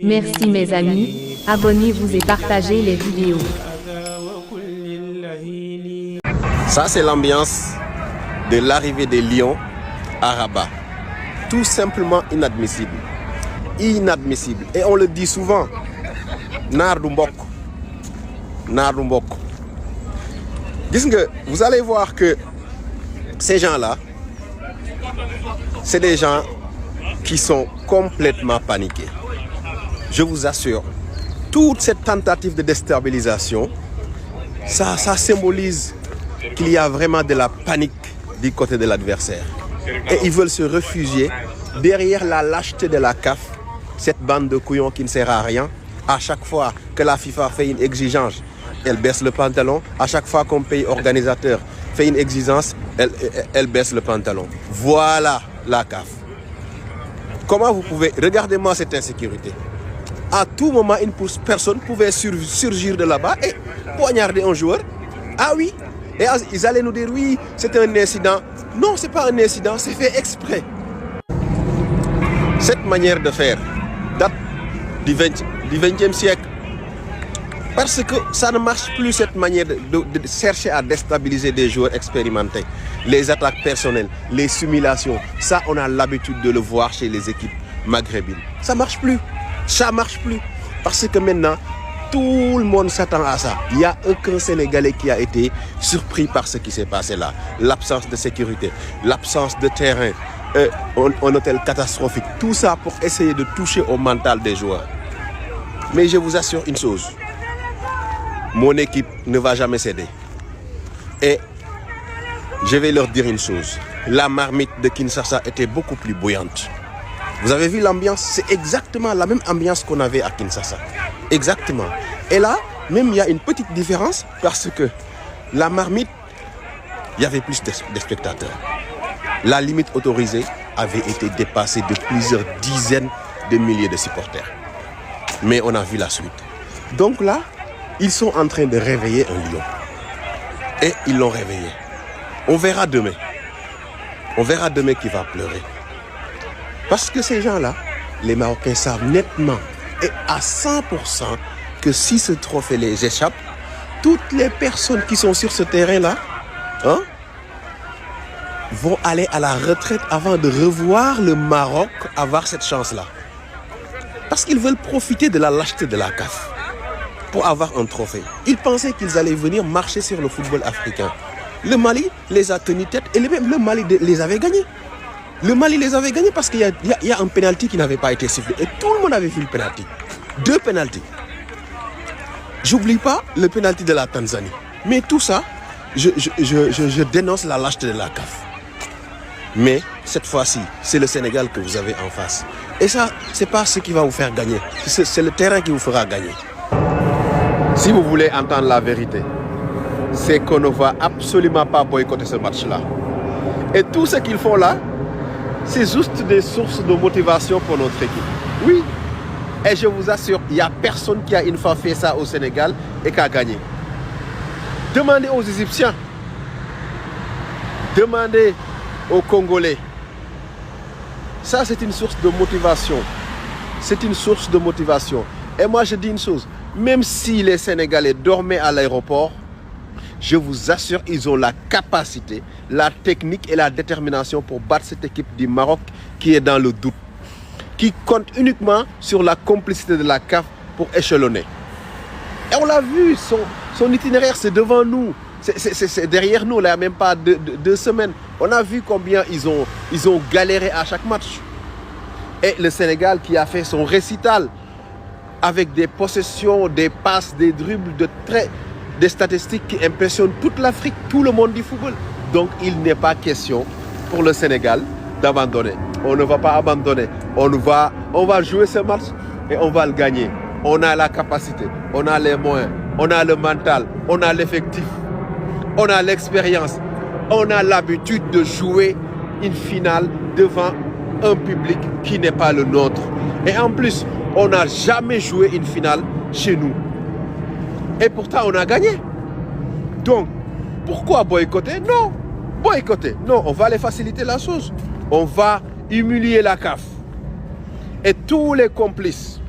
Merci mes amis, abonnez-vous et partagez les vidéos. Ça c'est l'ambiance de l'arrivée des Lions à Rabat. Tout simplement inadmissible. Inadmissible. Et on le dit souvent. Naar du mbok. Naar du mbok. Vous allez voir que ces gens-là, c'est des gens qui sont complètement paniqués. Je vous assure, toute cette tentative de déstabilisation, ça symbolise qu'il y a vraiment de la panique du côté de l'adversaire. Et ils veulent se réfugier derrière la lâcheté de la CAF, cette bande de couillons qui ne sert à rien. À chaque fois que la FIFA fait une exigence, elle baisse le pantalon. À chaque fois qu'un pays organisateur fait une exigence, elle baisse le pantalon. Voilà la CAF. Comment vous pouvez... Regardez-moi cette insécurité. À tout moment, une personne pouvait surgir de là-bas et poignarder un joueur. Ah oui. Et ils allaient nous dire, oui, c'est un incident. Non, ce n'est pas un incident, c'est fait exprès. Cette manière de faire date du 20e siècle. Parce que ça ne marche plus, cette manière de chercher à déstabiliser des joueurs expérimentés. Les attaques personnelles, les simulations, ça on a l'habitude de le voir chez les équipes maghrébines. Ça ne marche plus. Ça ne marche plus. Parce que maintenant, tout le monde s'attend à ça. Il n'y a aucun Sénégalais qui a été surpris par ce qui s'est passé là. L'absence de sécurité, l'absence de terrain, un hôtel catastrophique. Tout ça pour essayer de toucher au mental des joueurs. Mais je vous assure une chose. Mon équipe ne va jamais céder. Et je vais leur dire une chose. La marmite de Kinshasa était beaucoup plus bouillante. Vous avez vu l'ambiance? C'est exactement la même ambiance qu'on avait à Kinshasa. Exactement. Et là, même il y a une petite différence parce que la marmite, il y avait plus de spectateurs. La limite autorisée avait été dépassée de plusieurs dizaines de milliers de supporters. Mais on a vu la suite. Donc là, ils sont en train de réveiller un lion. Et ils l'ont réveillé. On verra demain. On verra demain qui va pleurer. Parce que ces gens-là, les Marocains savent nettement et à 100% que si ce trophée les échappe, toutes les personnes qui sont sur ce terrain-là vont aller à la retraite avant de revoir le Maroc avoir cette chance-là. Parce qu'ils veulent profiter de la lâcheté de la CAF pour avoir un trophée. Ils pensaient qu'ils allaient venir marcher sur le football africain. Le Mali les a tenus tête et même le Mali les avait gagnés. Le Mali les avait gagnés parce qu'il y a un penalty qui n'avait pas été sifflé. Et tout le monde avait vu le penalty. 2 penaltys. J'oublie pas le penalty de la Tanzanie. Mais tout ça, je dénonce la lâcheté de la CAF. Mais cette fois-ci, c'est le Sénégal que vous avez en face. Et ça, c'est pas ce qui va vous faire gagner. C'est le terrain qui vous fera gagner. Si vous voulez entendre la vérité, c'est qu'on ne va absolument pas boycotter ce match-là. Et tout ce qu'ils font là, c'est juste des sources de motivation pour notre équipe. Oui. Et je vous assure, il n'y a personne qui a une fois fait ça au Sénégal et qui a gagné. Demandez aux Égyptiens. Demandez aux Congolais. Ça, c'est une source de motivation. C'est une source de motivation. Et moi, je dis une chose. Même si les Sénégalais dormaient à l'aéroport, je vous assure, ils ont la capacité, la technique et la détermination pour battre cette équipe du Maroc qui est dans le doute, qui compte uniquement sur la complicité de la CAF pour échelonner. Et on l'a vu, son itinéraire, c'est devant nous, c'est derrière nous, là, il n'y a même pas 2 semaines. On a vu combien ils ont galéré à chaque match. Et le Sénégal qui a fait son récital avec des possessions, des passes, des dribbles, des statistiques qui impressionnent toute l'Afrique, tout le monde du football. Donc il n'est pas question pour le Sénégal d'abandonner. On ne va pas abandonner. On va jouer ce match et on va le gagner. On a la capacité, on a les moyens, on a le mental, on a l'effectif, on a l'expérience, on a l'habitude de jouer une finale devant un public qui n'est pas le nôtre. Et en plus, on n'a jamais joué une finale chez nous. Et pourtant, on a gagné. Donc, pourquoi boycotter? Non, boycotter. Non, on va aller faciliter la chose. On va humilier la CAF. Et tous les complices